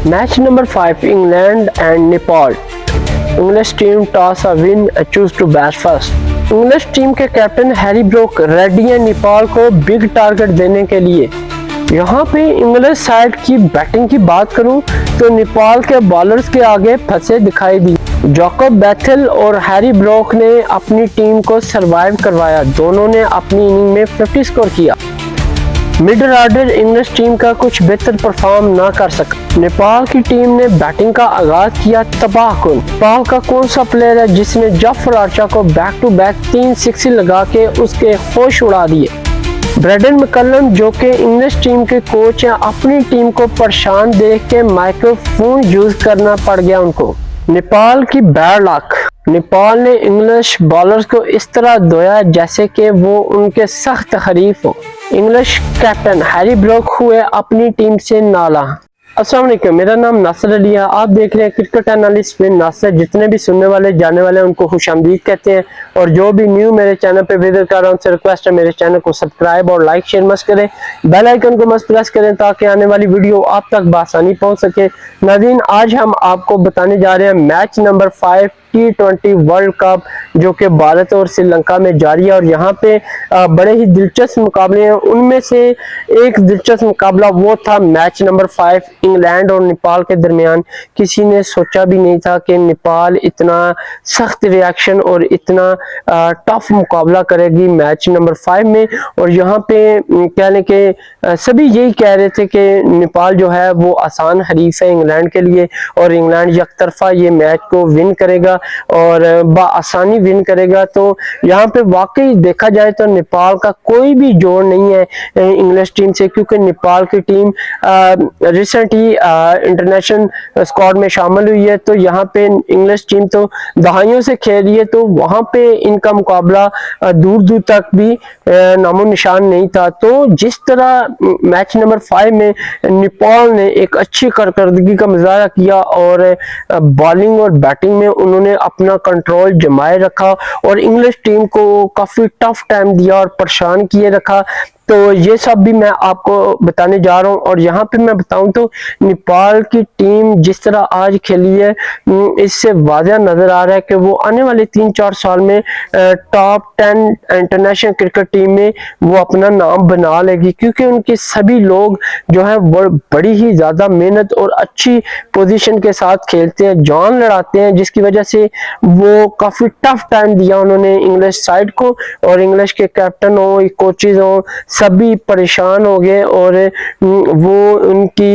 Match number 5, England and Nepal. English team toss a win, choose to bat first. English team के captain Harry Brook ready हैं नेपाल को big target देने के लिए। यहाँ पे इंग्लिश साइड की बैटिंग की बात करूं तो नेपाल के बॉलर्स के आगे फंसे दिखाई दी। जैकब बैथेल और हैरी ब्रोक ने अपनी टीम को सरवाइव करवाया। दोनों ने अपनी इनिंग में 50 स्कोर किया। मिडल ऑर्डर इंग्लिश टीम का कुछ बेहतर परफॉर्म ना कर सका। नेपाल की टीम ने बैटिंग का आगाज किया तबाहकुन। नेपाल का कौन सा प्लेयर है जिसने जाफर आर्चर को बैक टू बैक 3 सिक्स लगा के उसके होश उड़ा दिए। ब्रेंडन मैकलम जो कि इंग्लिश टीम के कोच हैं, अपनी टीम को परेशान देख के माइक्रोफोन यूज करना पड़ गया उनको। नेपाल की बैड लक। नेपाल ने इंग्लिश बॉलर्स को इस तरह धोया जैसे कि वो उनके सख्त हरीफ हो। इंग्लिश कैप्टन हैरी ब्रोक हुए अपनी टीम से नाला। अस्सलाम वालेकुम, मेरा नाम नासिर अली है। आप देख रहे हैं क्रिकेट एनालिस्ट विद नासिर। जितने भी सुनने वाले जाने वाले उनको खुशामदीद कहते हैं, और जो भी न्यू मेरे चैनल पे विजिट कर रहा हूं उनसे रिक्वेस्ट है मेरे चैनल को सब्सक्राइब और लाइक शेयर मस्त करें। बेल आइकन को मस्त प्रेस करें ताकि आने वाली वीडियो आप तक बआसानी पहुंच सके। नाज़रीन, आज हम आपको बताने जा रहे हैं match number 5 T20 world cup जो कि भारत और श्रीलंका में जारी है। और यहाँ पे बड़े ही दिलचस्प मुकाबले हैं। उनमें से एक दिलचस्प मुकाबला वो था मैच नंबर 5 इंग्लैंड और नेपाल के दरमियान। किसी ने सोचा भी नहीं था कि नेपाल इतना सख्त रिएक्शन और इतना टफ मुकाबला करेगी मैच नंबर 5 में। और यहाँ पे कह लें कि सभी यही कह रहे थे कि नेपाल जो है वो आसान हरीफ है इंग्लैंड के लिए, और इंग्लैंड यकतरफा ये मैच को विन करेगा और आसानी विन करेगा। तो यहाँ पे वाकई देखा जाए तो नेपाल का कोई भी जोड़ नहीं है इंग्लिश टीम से, क्योंकि नेपाल की टीम रिसेंट ही इंटरनेशनल स्क्वाड में शामिल हुई है। तो यहाँ पे इंग्लिश टीम तो दहाइयों से खेल रही है, तो वहां पे इनका मुकाबला दूर दूर तक भी नामो निशान नहीं था। तो जिस तरह मैच नंबर 5 में नेपाल ने एक अच्छी कारकर्दगी का मुजाहरा किया और बॉलिंग और बैटिंग में उन्होंने अपना कंट्रोल जमाए रखा और इंग्लिश टीम को काफी टफ टाइम दिया और परेशान किए रखा। तो ये सब भी मैं आपको बताने जा रहा हूं। और यहाँ पे मैं बताऊं तो नेपाल की टीम जिस तरह आज खेली है, इससे वाज़ह नजर आ रहा है कि वो आने वाले 3-4 साल में टॉप 10 इंटरनेशनल क्रिकेट टीम में वो अपना नाम बना लेगी, क्योंकि उनके सभी लोग जो है वो बड़ी ही ज्यादा मेहनत और अच्छी पोजीशन के साथ खेलते हैं, जान लड़ाते हैं, जिसकी वजह से वो काफी टफ टाइम दिया उन्होंने इंग्लिश साइड को। और इंग्लिश के कैप्टन हो, कोचेज हो, सभी परेशान हो गए और वो उनकी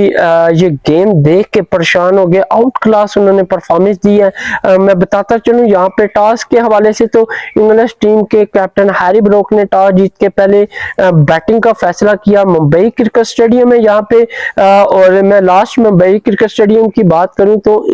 ये गेम देख के परेशान हो गए। आउट क्लास उन्होंने परफॉर्मेंस दी है। मैं बताता चलूं यहाँ पे टॉस के हवाले से तो इंग्लिश टीम के कैप्टन हैरी ब्रोक ने टॉस जीत के पहले बैटिंग का फैसला किया मुंबई क्रिकेट स्टेडियम में यहाँ पे। और मैं लास्ट मुंबई क्रिकेट स्टेडियम की बात करूं तो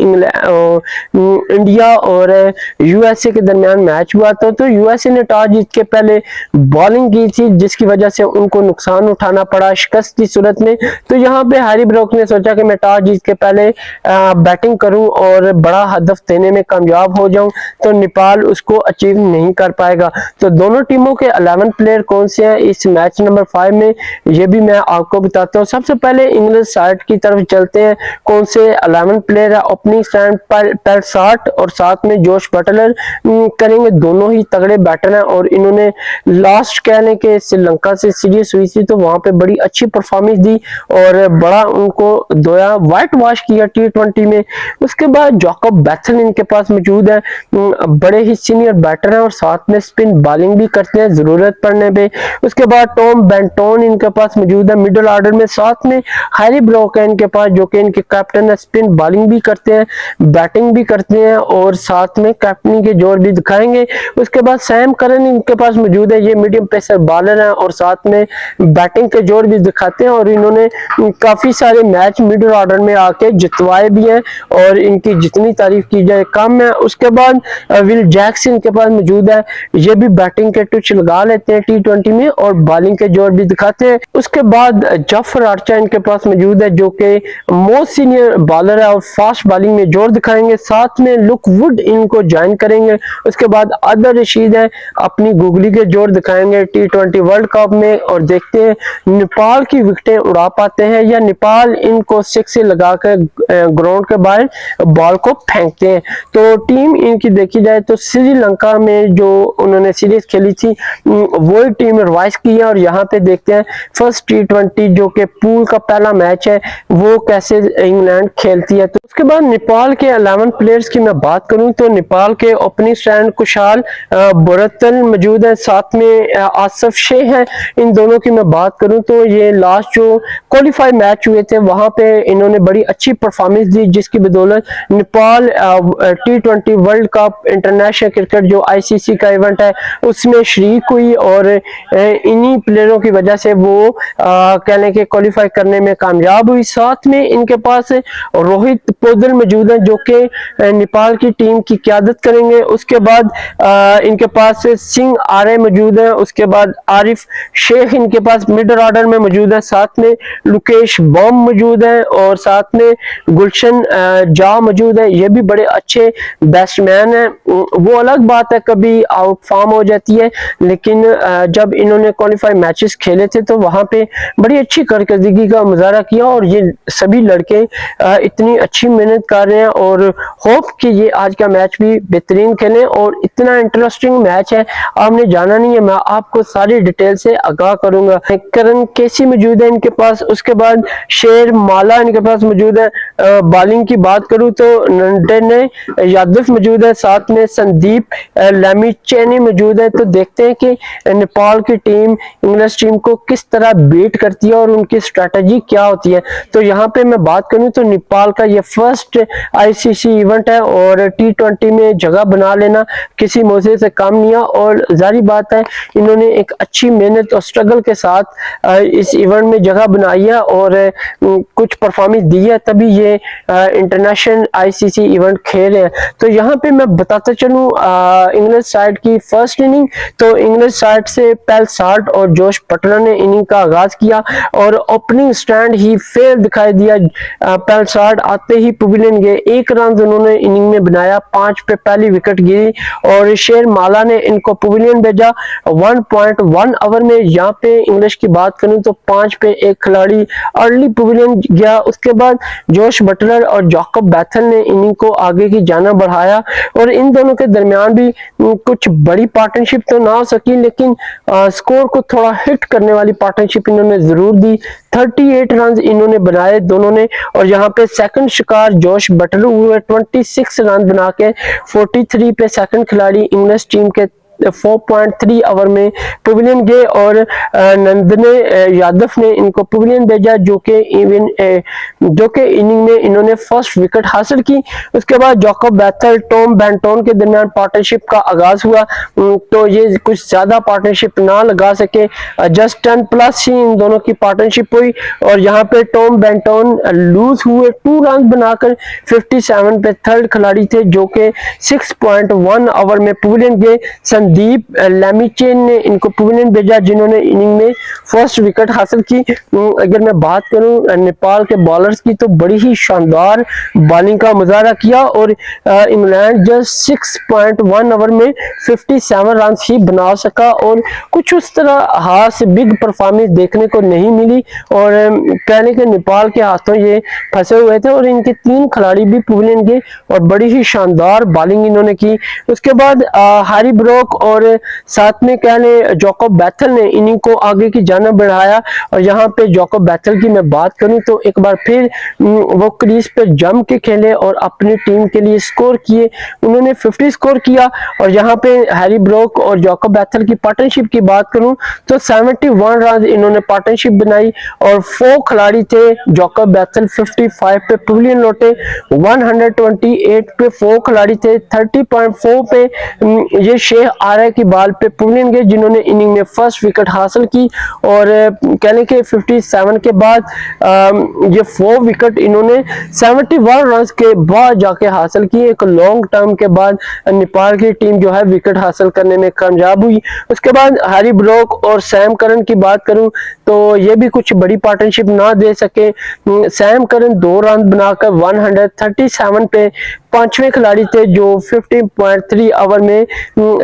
इंडिया और यूएसए के दरमियान मैच हुआ था। तो यूएसए ने टॉस जीत के पहले बॉलिंग की थी, जिसकी वजह से उनको नुकसान उठाना पड़ा शिकस्त की सूरत में। तो यहाँ पे हैरी ब्रोक ने सोचा कि मैं टॉस जीत के पहले बैटिंग करूं और बड़ा हदफ देने में कामयाब हो जाऊं, तो नेपाल उसको अचीव नहीं कर पाएगा। तो दोनों टीमों के 11 प्लेयर कौन से हैं इस मैच नंबर 5 में, ये भी मैं आपको बताता हूँ। सबसे पहले इंग्लिश साइड की तरफ चलते हैं। कौन से 11 प्लेयर है। ओपनिंग स्टैंड पर पेल्सार्ट और साथ में जोश बटलर करेंगे। दोनों ही तगड़े बैटर हैं और इन्होंने लास्ट कह लें कि श्रीलंका से सीरीज हुई थी तो वहां पे बड़ी अच्छी परफॉर्मेंस दी और बड़ा उनको धोया, व्हाइट वॉश किया T20 में। उसके बाद जैकब बैथेल इनके पास मौजूद है, बड़े ही सीनियर बैटर हैं और साथ में स्पिन बॉलिंग भी करते हैं जरूरत पड़ने पे। उसके बाद टॉम बेंटोन इनके पास मौजूद है मिडिल ऑर्डर में। साथ में हैरी ब्रोक है इनके पास जो कि इनके कैप्टन है, स्पिन बॉलिंग भी करते हैं, बैटिंग भी करते हैं और साथ में कैप्टनी के जोर भी दिखाएंगे। उसके बाद सैम करन इनके पास मौजूद है, ये मीडियम पेसर बॉलर हैं और साथ में बैटिंग के जोर भी दिखाते हैं और इन्होंने काफी सारे मैच मिडिल ऑर्डर में आके जितवाए भी हैं और इनकी जितनी तारीफ की जाए कम है। उसके बाद विल जैक्स इनके पास मौजूद है, ये भी बैटिंग के टच लगा लेते हैं T20 में और बॉलिंग के जोर भी दिखाते हैं। उसके बाद जाफर आर्चर इनके पास मौजूद है जो कि मोस्ट सीनियर बॉलर है और फास्ट बॉलिंग में जोर दिखाएंगे। साथ में लुक वुड इनको ज्वाइन करेंगे। उसके बाद अदर रशीद है, अपनी गुगली के जोर दिखाएंगे T20 वर्ल्ड कप में और देखते हैं नेपाल की विकेटें उड़ा पाते हैं या नेपाल इनको सिक्स से लगाकर ग्राउंड के बाहर बॉल को फेंकते हैं। तो टीम इनकी देखी जाए तो श्रीलंका में जो उन्होंने सीरीज खेली थी वही टीम रिवाइज की है। और यहाँ पे देखते हैं फर्स्ट T20 जो कि पूल का पहला मैच है वो कैसे इंग्लैंड खेलती है। तो उसके बाद नेपाल के 11 प्लेयर्स की मैं बात करूं तो नेपाल के ओपनिंग स्टैंड कुशाल बोरतल मौजूद है, साथ में आसिफ शेख है। इन दोनों की मैं बात करूं तो ये लास्ट जो क्वालिफाई मैच हुए थे वहां पे इन्होंने बड़ी अच्छी परफॉर्मेंस दी, जिसकी बदौलत Nepal T20 world cup international cricket जो ICC का इवेंट है उसमें शरीक हुई और इन्हीं प्लेयरों की वजह से वो कहने के क्वालिफाई करने में कामयाब हुई। साथ में इनके पास रोहित पौडल मौजूद है जो कि नेपाल की टीम की क़यादत करेंगे। उसके बाद इनके पास सिंह आर्य मौजूद है, उसके बाद आरिफ शेख इनके पास मिडल ऑर्डर में मौजूद है, साथ में लुकेश बम मौजूद है और साथ में गुलशन जा मौजूद है। ये भी बड़े अच्छे बैट्समैन है। वो अलग बात है कभी आउट फॉर्म हो जाती है, लेकिन जब इन्होंने क्वालिफाई मैचेस खेले थे तो वहां पे बड़ी अच्छी कारकर्दगी का मुजाहरा किया और ये सभी लड़के इतनी अच्छी मेहनत कर रहे हैं और होप कि ये आज का मैच भी बेहतरीन खेलें। और इतना इंटरेस्टिंग मैच है, आपने जाना नहीं है, मैं आपको सारी डिटेल से आगाह करूंगा। करण केसी मौजूद है इनके पास, उसके बाद शेर माला इनके पास मौजूद है। बॉलिंग की बात करूं तो नंदने यादव मौजूद है, साथ में संदीप लैमीचेनी मौजूद है। तो देखते हैं कि नेपाल की टीम इंग्लिश टीम को किस तरह बीट करती है और उनकी स्ट्रेटजी क्या होती है। तो यहाँ पे मैं बात करूं तो नेपाल का ये फर्स्ट ICC इवेंट है और T20 में जगह बना लेना किसी मौजे से कम नहीं है। और जारी बात है इन्होंने एक अच्छी मेहनत और स्ट्रगल के साथ इस इवेंट में जगह बनाई है और कुछ परफॉर्मेंस दी है, तभी ये इंटरनेशनल ICC इवेंट खेल रहे हैं। तो यहाँ पे मैं बताता चलूं इंग्लिश साइड की फर्स्ट इनिंग, तो इंग्लिश साइड से पेल साल्ट और जोश बटलर ने इनिंग का आगाज किया और ओपनिंग स्टैंड ही फेल दिखाई दिया। पेल साल्ट आते ही पवेलियन गए, 1 रन उन्होंने इनिंग में बनाया, 5 पे पहली विकेट गिरी और शेर माला ने इनको पवेलियन भेजा 1.1 ओवर में। यहाँ पे इंग्लिश की बात करूं तो 5 पे 1 खिलाड़ी अर्ली पवेलियन गया। उसके बाद जोश बटलर और जैकब बैथल ने इनिंग को आगे की जाना बढ़ाया और इन दोनों के दरमियान भी कुछ बड़ी पार्टनरशिप तो ना हो सकी, लेकिन स्कोर को थोड़ा हिट करने वाली पार्टनरशिप इन्होंने जरूर दी। 38 रन इन्होंने बनाए दोनों ने और यहाँ पे सेकंड शिकार जोश बटलर हुए 26 रन बना के 43 पे सेकंड खिलाड़ी इंग्लिश टीम के 4.3 ओवर में पवेलियन गए और नंदने यादव ने इनको पवेलियन भेजा जो कि इनिंग में इन्होंने फर्स्ट विकेट हासिल की। उसके बाद जैकब बैथल टॉम बेंटन के दरमियान पार्टनरशिप का आगाज हुआ, तो ये कुछ ज्यादा पार्टनरशिप ना लगा सके, जस्ट 10+ ही इन दोनों की पार्टनरशिप हुई और यहाँ पे टॉम बेंटन लूज हुए 2 रन बनाकर 57 पे थर्ड खिलाड़ी थे जो कि 6.1 ओवर में पवेलियन गए। संदीप लैमीचेन ने इनको पवेलियन भेजा जिन्होंने इनिंग में फर्स्ट विकेट हासिल की। अगर मैं बात करूं नेपाल के बॉलर्स की तो बड़ी ही शानदार बॉलिंग का मुजाहरा किया और इंग्लैंड जस्ट 6.1 ओवर में 57 रन ही बना सका और कुछ उस तरह हाथ से बिग परफॉर्मेंस देखने को नहीं मिली और कहने के नेपाल के हाथों ये फंसे हुए थे और इनके 3 खिलाड़ी भी पवेलियन गए और बड़ी ही शानदार बॉलिंग इन्होंने की। उसके बाद हैरी ब्रोक और साथ में कहने जैकब बैथल ने इनिंग को आगे की जाना बढ़ाया और यहाँ पे जैकब बैथल की मैं बात करूं तो एक बार फिर वो क्रीज पे जम के खेले और अपनी टीम के लिए स्कोर किए, उन्होंने 50 स्कोर किया। और यहाँ पे हैरी ब्रोक और जैकब बैथल की पार्टनरशिप की बात करूं तो 71 रन इन्होंने पार्टनरशिप बनाई और 4 खिलाड़ी थे। जैकब बैथल 55 पे पवेलियन लौटे, 128 पे 4 खिलाड़ी थे, 30.4 पे ये शेख आर्य की बॉल पे पवेलियन गए जिन्होंने इनिंग में फर्स्ट विकेट हासिल की और कहने के 57 के बाद ये 4 विकेट इन्होंने 71 रन के बाद जाके हासिल की। एक लॉन्ग टर्म के बाद नेपाल की टीम जो है विकेट हासिल करने में कामयाब हुई। उसके बाद हैरी ब्रोक और सैम करन की बात करूं तो ये भी कुछ बड़ी पार्टनरशिप ना दे सके। सैम करन 2 रन बनाकर 137 पे 5वें खिलाड़ी थे जो 15.3 ओवर में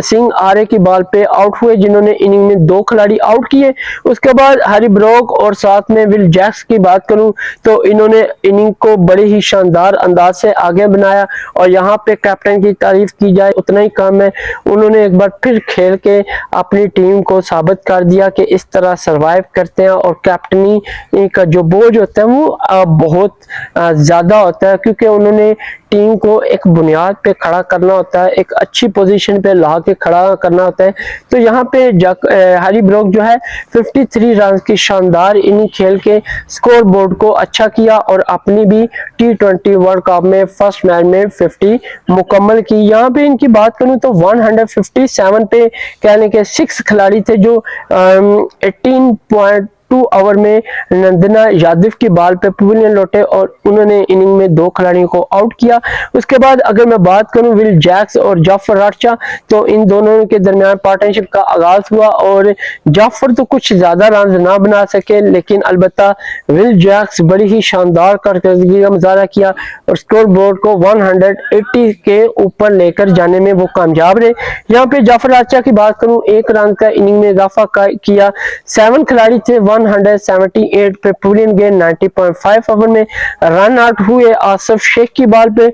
सिंह सिंह आरे की बॉल पे आउट हुए, जिन्होंने इनिंग में 2 खिलाड़ी आउट किए। उसके बाद हैरी ब्रोक और साथ में विल जैक्स की बात करूं तो इन्होंने इनिंग को बड़े ही शानदार अंदाज से आगे बनाया, और यहाँ पे कैप्टन की तारीफ की जाए उतना ही कम है। उन्होंने एक बार फिर खेल के अपनी टीम को साबित कर दिया कि इस तरह सरवाइव करते हैं, और कैप्टनी का जो बोझ होता है वो बहुत ज्यादा होता है, क्योंकि उन्होंने टीम को एक बुनियाद पे खड़ा करना होता है, एक अच्छी पोजीशन पे ला के खड़ा करना होता है। तो यहाँ पे हैरी ब्रोक जो है 53 रन की शानदार इनिंग खेल के स्कोर बोर्ड को अच्छा किया, और अपनी भी T20 वर्ल्ड कप में फर्स्ट मैच में 50 मुकम्मल की। यहाँ पे इनकी बात करूं तो 157 पे कहने के 6 खिलाड़ी थे जो 18.2 ओवर में नंदना यादव की बॉल पे पवेलियन लौटे, और उन्होंने इनिंग में 2 खिलाड़ियों को आउट किया। उसके बाद अगर मैं बात करूं विल जैक्स और जाफर आर्चर, तो इन दोनों के दरमियान पार्टनरशिप का आगाज हुआ, और जाफर तो कुछ ज्यादा रन ना बना सके, लेकिन अलबत्ता विल जैक्स बड़ी ही शानदार कारकर्दगी का मुजाहरा किया और स्कोर बोर्ड को 180 के ऊपर लेकर जाने में वो कामयाब रहे। यहाँ पे जाफर आर्चर की बात करूं, 1 रन का इनिंग में इजाफा किया। 7 खिलाड़ी थे 178 पे पवेलियन गए 90.5 ओवर में रन आउट हुए आसिफ शेख की बॉल पे।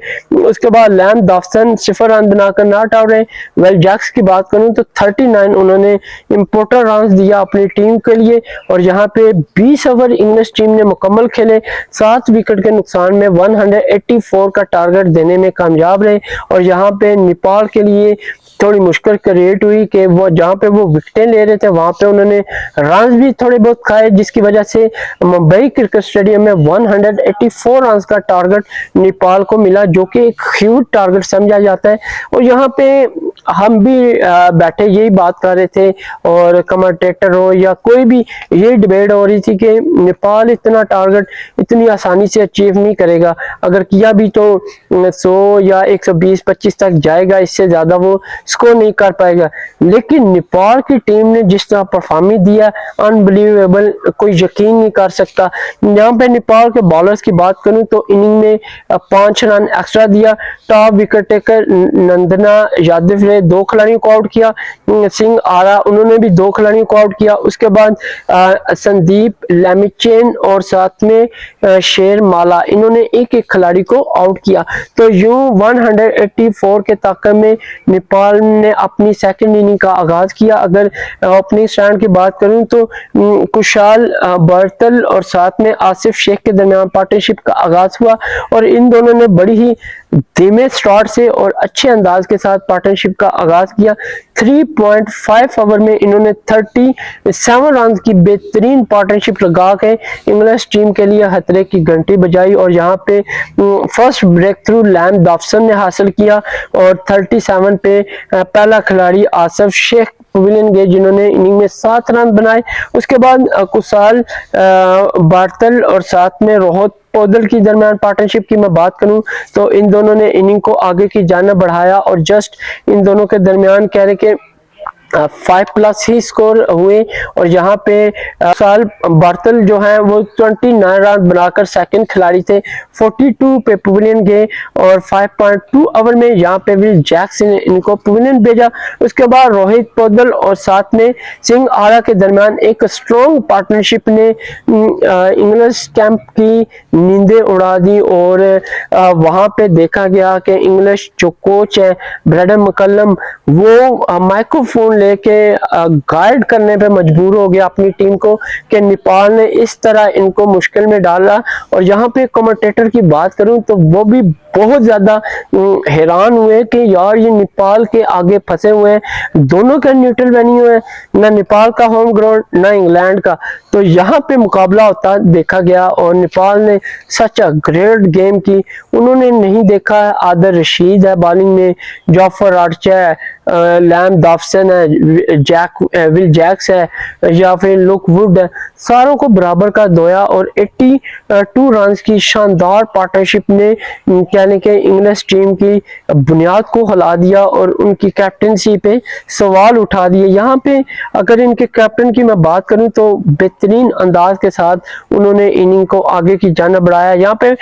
उसके बाद लैम डॉफसन 0 रन बनाकर नॉट आउट रहे। वेल जैक्स की बात करूं तो 39 उन्होंने इंपोर्टर रन दिया अपनी टीम के लिए, और यहाँ पे 20 ओवर इंग्लिश टीम ने मुकम्मल खेले, 7 विकेट के नुकसान में 184 का टारगेट देने में कामयाब रहे। और यहाँ पे नेपाल के लिए थोड़ी मुश्किल क्रिएट हुई कि वो जहाँ पे वो विकेटें ले रहे थे वहां पे उन्होंने रन भी थोड़े बहुत खाए, जिसकी वजह से मुंबई क्रिकेट स्टेडियम में 184 रन का टारगेट नेपाल को मिला, जो कि एक ह्यूज टारगेट समझा जाता है। और यहाँ पे हम भी बैठे यही बात कर रहे थे, और कमेंटेटर हो या कोई भी ये डिबेट हो रही थी कि नेपाल इतना टारगेट इतनी आसानी से अचीव नहीं करेगा, अगर किया भी तो 100 या 120-25 तक जाएगा, इससे ज्यादा वो स्कोर नहीं कर पाएगा। लेकिन नेपाल की टीम ने जिस तरह परफॉर्मेंस दिया, अनबिलीवेबल, कोई यकीन नहीं कर सकता। यहाँ पे नेपाल के बॉलर्स की बात करूं तो इनिंग में 5 रन एक्स्ट्रा दिया। टॉप विकेट टेकर नंदना यादव ने 2 खिलाड़ियों को आउट किया, सिंह आरा उन्होंने भी 2 खिलाड़ियों को आउट किया। उसके बाद संदीप लेमिचेन और साथ में शेर माला इन्होंने एक खिलाड़ी को आउट किया। तो यूं 184 के ताकत में नेपाल ने अपनी सेकंड इनिंग का आगाज किया। अगर ओपनिंग स्टैंड की बात करूं तो कुशाल बर्तल और साथ में आसिफ शेख के दरमियान पार्टनरशिप का आगाज हुआ, और इन दोनों ने बड़ी ही धीमे स्टार्ट से और अच्छे अंदाज के साथ पार्टनरशिप का आगाज किया। 3.5 ओवर में इन्होंने 37 रन की बेहतरीन पार्टनरशिप लगा के इंग्लिश टीम के लिए खतरे की घंटी बजाई, और यहाँ पे फर्स्ट ब्रेक थ्रू लैम डॉफसन ने हासिल किया, और 37 पे पहला खिलाड़ी आसिफ शेख पवेलियन गए, जिन्होंने इनिंग में 7 रन बनाए। उसके बाद कुशाल बार्तल और साथ में रोहित पौदल की दरमियान पार्टनरशिप की मैं बात करूं तो इन दोनों ने इनिंग को आगे की जाना बढ़ाया, और जस्ट इन दोनों के दरमियान कह रहे कि 5+ ही स्कोर हुए। और यहाँ पे साल बार्तल जो है वो 29 रन बनाकर सेकंड खिलाड़ी थे। 42 पे पवेलियन गए, और 5.2 ओवर में यहाँ पे विल जैक्स ने इनको पवेलियन भेजा। उसके बाद रोहित पौदल और साथ में सिंह आरा के दरमियान एक स्ट्रॉन्ग पार्टनरशिप ने इंग्लिश कैंप की नींदें उड़ा दी, और वहां पे देखा गया कि इंग्लिश जो कोच है ब्रैडन मैकलम वो माइक्रोफोन लेके गाइड करने पे मजबूर हो गया अपनी टीम को कि नेपाल ने इस तरह इनको मुश्किल में डाला। और यहाँ पे कमेंटेटर की बात करूं तो वो भी बहुत ज्यादा हैरान हुए कि यार ये नेपाल के आगे फंसे हुए हैं, दोनों का न्यूट्रल वेन्यू है, ना नेपाल का होम ग्राउंड ना इंग्लैंड का, तो यहाँ पे मुकाबला होता देखा गया। और नेपाल ने सच अ ग्रेट गेम की, उन्होंने नहीं देखा आदर रशीद है बॉलिंग में, जाफर आर्चर है, लैम डॉफसन है, विल जैक्स है, या फिर लुक वुड है, सारों को बराबर का धोया, और 82 रन की शानदार पार्टनरशिप ने यानी कि इंग्लिश टीम की बुनियाद को हिला दिया और उनकी कैप्टनसी पे सवाल उठा दिए। यहाँ पे अगर इनके कैप्टन की मैं बात करूं तो बेहतरीन अंदाज के साथ उन्होंने इनिंग को आगे की जाना बढ़ाया। यहाँ पे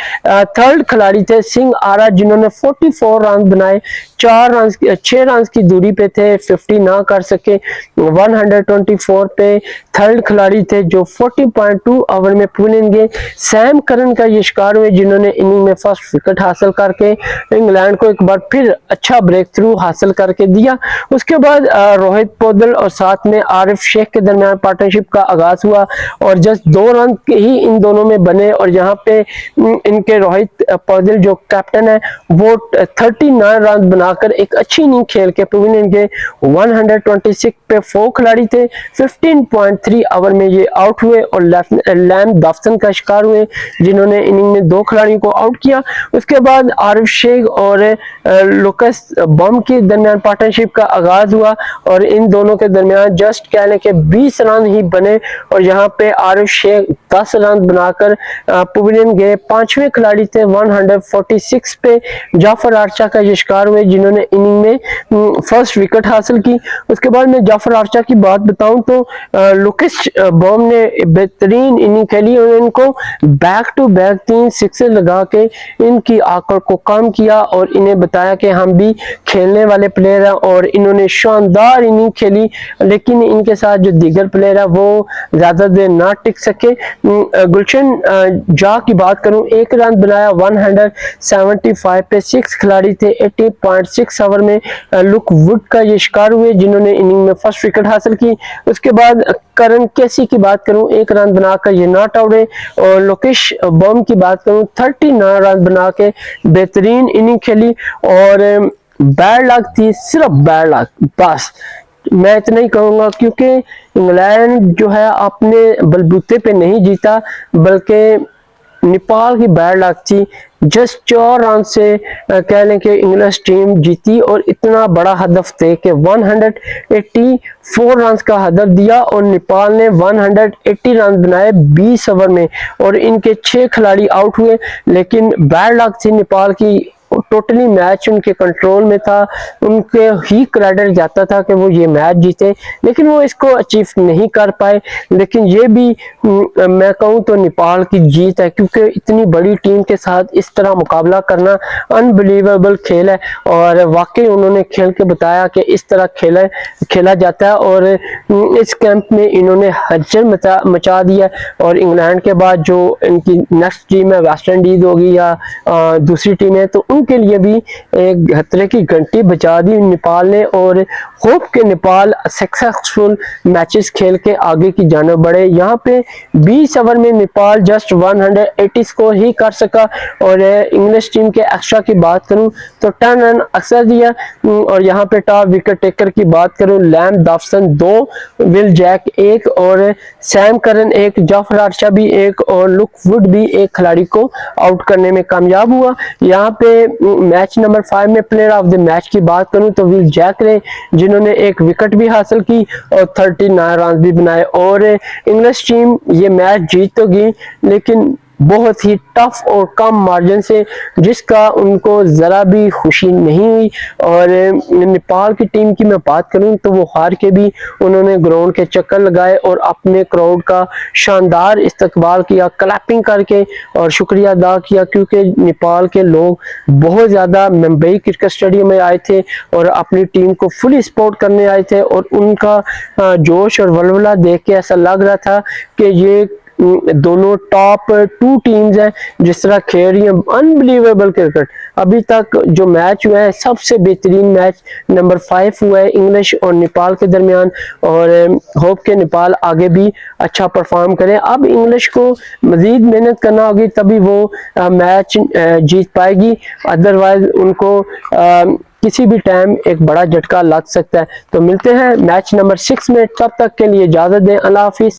थर्ड खिलाड़ी थे सिंह आरा, जिन्होंने 44 रन बनाए, 6 रन की दूरी पे थे, 50 ना कर सके। 124 पे थर्ड खिलाड़ी थे जो 40.2 ओवर में पुलिन गए सैम करन का ये शिकार हुए, जिन्होंने इनिंग में फर्स्ट विकेट हासिल करके इंग्लैंड को एक बार फिर अच्छा ब्रेक थ्रू हासिल करके दिया। उसके बाद रोहित पौडल और साथ में आरिफ शेख के दरमियान पार्टनरशिप का आगाज हुआ और जस्ट 2 रन ही इन दोनों में बने और यहाँ पे इनके रोहित पौडल जो कैप्टन है वो 39 रन बनाकर एक अच्छी इनिंग खेल के पवेलियन के 126 पे 4 खिलाड़ी थे, 15.3 ओवर में ये आउट हुए और लैम डॉफसन का शिकार हुए, जिन्होंने इनिंग में 2 खिलाड़ियों को आउट किया। उसके बाद आरिफ शेख और लुकस बम के दरमियान पार्टनरशिप का आगाज हुआ और इन दोनों के दरमियान जस्ट कहने के 20 रन ही बने और यहाँ पे आरिफ शेख 10 रन बनाकर पवेलियन गए। 5वें खिलाड़ी थे 146 पे जाफर आर्चा का ये शिकार हुए, जिन्होंने इनिंग में फर्स्ट विकेट हासिल की। उसके बाद मैं जाफर आर्चा की बात बताऊं तो लुकस बम ने बेहतरीन इनिंग खेली और इनको बैक टू बैक 3 सिक्सर लगा के इनकी आकड़ को कम किया और इन्हें बताया कि हम भी खेलने वाले प्लेयर हैं और इन्होंने शानदार इनिंग खेली, लेकिन इनके साथ जो दीगर प्लेयर है वो ज्यादा देर ना टिक सके। गुलशन जा की बात करूं, 1 रन बनाया 175 पे 6 खिलाड़ी थे, 80.6 ओवर में लुक वुड का ये शिकार हुए, जिन्होंने इनिंग में फर्स्ट विकेट हासिल की। उसके बाद करन केसी की बात करूं, 1 रन बनाकर ये नॉट आउट है और लोकेश बम की बात करूं 39 रन बना के बेहतरीन इनिंग खेली और बैड लक थी, सिर्फ बैड लक, बस मैं इतना ही कहूंगा, क्योंकि इंग्लैंड जो है अपने बलबूते पे नहीं जीता बल्कि नेपाल की बैड लक थी। जस्ट 4 रन से कह लें कि इंग्लिश टीम जीती और इतना बड़ा हदफ थे कि 184 रन का हदफ दिया और नेपाल ने 180 रन बनाए 20 ओवर में और इनके 6 खिलाड़ी आउट हुए, लेकिन बैड लक थी नेपाल की। टोटली मैच उनके कंट्रोल में था, उनके ही क्रेडिट जाता था कि वो ये मैच जीते, लेकिन वो इसको अचीव नहीं कर पाए। लेकिन ये भी मैं कहूँ तो नेपाल की जीत है, क्योंकि इतनी बड़ी टीम के साथ इस तरह मुकाबला करना अनबिलीवेबल खेल है और वाकई उन्होंने खेल के बताया कि इस तरह खेला जाता है और इस कैंप में इन्होंने हलचल मचा दिया और इंग्लैंड के बाद जो इनकी नेक्स्ट टीम है वेस्ट इंडीज होगी या दूसरी टीम है तो उनके लिए भी एक खतरे की घंटी बजा दी नेपाल ने और होप के नेपाल सक्सेसफुल मैचेस खेल के आगे की जानब बढ़े। यहाँ पे 20 ओवर में नेपाल जस्ट 180 स्कोर ही कर सका और इंग्लिश टीम के एक्स्ट्रा की बात करूं तो 10 रन अक्सर दिया और यहाँ पे टॉप विकेट टेकर की बात करूं लैम डॉफसन 2, विल जैक 1 और सैम करन 1, जाफर आर्चा भी 1 और लुक वुड भी 1 खिलाड़ी को आउट करने में कामयाब हुआ। यहाँ पे मैच नंबर 5 में प्लेयर ऑफ द मैच की बात करूं तो विल जैक रहे, जिन्होंने 1 विकेट भी हासिल की और 39 रन भी बनाए और इंग्लिश टीम ये मैच जीत तो गई लेकिन बहुत ही टफ और कम मार्जिन से, जिसका उनको जरा भी खुशी नहीं हुई। और नेपाल की टीम की मैं बात करूं तो वो हार के भी उन्होंने ग्राउंड के चक्कर लगाए और अपने क्राउड का शानदार इस्तकबाल किया, क्लैपिंग करके और शुक्रिया अदा किया, क्योंकि नेपाल के लोग बहुत ज़्यादा मुंबई क्रिकेट स्टेडियम में आए थे और अपनी टीम को फुली सपोर्ट करने आए थे और उनका जोश और वलवला देख के ऐसा लग रहा था कि ये दोनों टॉप 2 टीम्स हैं जिस तरह खेल रही हैं अनबिलीवेबल क्रिकेट। अभी तक जो मैच हुआ है सबसे बेहतरीन मैच नंबर 5 हुआ है इंग्लिश और नेपाल के दरमियान और होप के नेपाल आगे भी अच्छा परफॉर्म करें। अब इंग्लिश को मजीद मेहनत करना होगी तभी वो मैच जीत पाएगी, अदरवाइज उनको किसी भी टाइम एक बड़ा झटका लग सकता है। तो मिलते हैं मैच नंबर 6 में, तब तक के लिए इजाजत दें, अल्लाह हाफिज।